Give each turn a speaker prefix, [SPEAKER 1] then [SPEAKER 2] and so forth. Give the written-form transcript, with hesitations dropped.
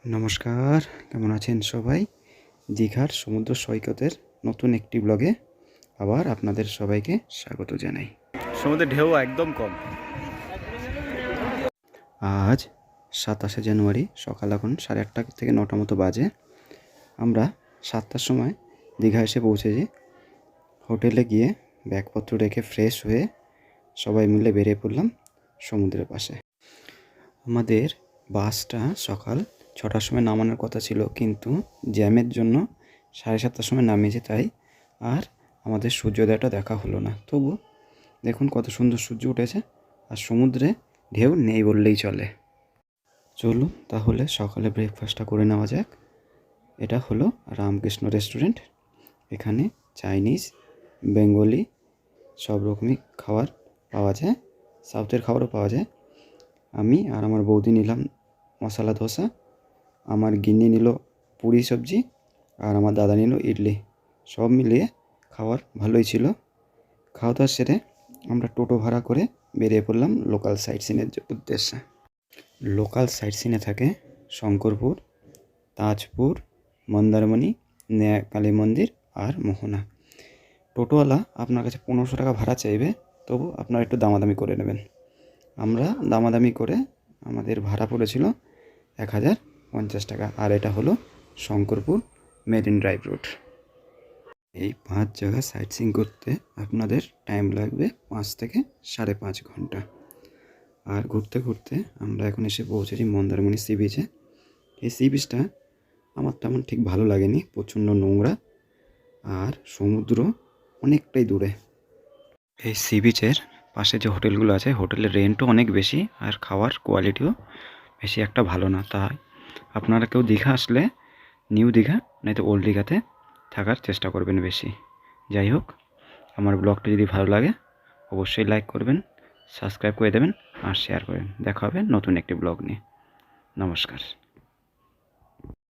[SPEAKER 1] নমস্কার, কেমন আছেন সবাই? দীঘার সমুদ্র সৈকতের নতুন একটি ব্লগে আবার আপনাদের সবাইকে স্বাগত জানাই। সমুদ্রের ঢেউ একদম কম। আজ 27শে জানুয়ারি, সকাল এখন 8:30 থেকে 9টা মতো বাজে। আমরা 7টার সময় দীঘা এসে পৌঁছেছি। হোটেলে গিয়ে ব্যাগপত্র রেখে ফ্রেশ হয়ে সবাই মিলে বেরিয়ে পড়লাম সমুদ্রের পাশে। আমাদের বাসটা সকাল 6টার সময় নামানোর কথা ছিল, কিন্তু জ্যামের জন্য 7:30টার সময় নামিয়েছে, তাই আর আমাদের সূর্যোদয়টা দেখা হলো না। তবু দেখুন কত সুন্দর সূর্য উঠেছে, আর সমুদ্রে ঢেউ নেই বললেই চলে। চলুন তাহলে সকালে ব্রেকফাস্টটা করে নেওয়া যাক। এটা হলো রামকৃষ্ণ রেস্টুরেন্ট। এখানে চাইনিজ, বেঙ্গলি সব রকমই খাবার পাওয়া যায়, সাউথের খাবারও পাওয়া যায়। আমি আর আমার বৌদি নিলাম মশলা ধোসা, আমার গিন্নি নিল পুরি সবজি, আর আমার দাদা নিল ইডলি। সব মিলিয়ে খাবার ভালোই ছিল। খাওয়া দাওয়া সেরে আমরা টোটো ভাড়া করে বেরিয়ে পড়লাম লোকাল সাইট সিনের উদ্দেশ্যে। লোকাল সাইট সিনে থাকে শঙ্করপুর, তাজপুর, মন্দারমণি, নয়া কালী মন্দির আর মোহনা। টোটোওয়ালা আপনার কাছে 1500 টাকা ভাড়া চাইবে, তবু আপনারা একটু দামাদামি করে নেবেন। আমরা দামাদামি করে আমাদের ভাড়া পড়েছিল 1050 টাকা। আর এটা হলো শঙ্করপুর মেরিন ড্রাইভ রোড। এই 5 জায়গা সাইট সিইং করতে আপনাদের টাইম লাগবে 5 থেকে 5.5 ঘন্টা। আর ঘুরতে ঘুরতে আমরা এখন এসে পৌঁছেছি মন্দারমণি সি বিচে। এই সি বিচটা আমার তেমন ঠিক ভালো লাগেনি, প্রচণ্ড নোংরা আর সমুদ্র অনেকটাই দূরে। এই সি বিচের পাশে যে হোটেলগুলো আছে, হোটেলের রেন্টও অনেক বেশি আর খাওয়ার কোয়ালিটিও বেশি একটা ভালো না। তাই আপনারা কেউ দীঘা আসলে নিউ দীঘা নয়তো ওল্ড দীঘাতে থাকার চেষ্টা করবেন বেশি। যাই হোক, আমার ব্লগটা যদি ভালো লাগে অবশ্যই লাইক করবেন, সাবস্ক্রাইব করে দেবেন আর শেয়ার করবেন। দেখা হবে নতুন একটি ব্লগ নিয়ে। নমস্কার।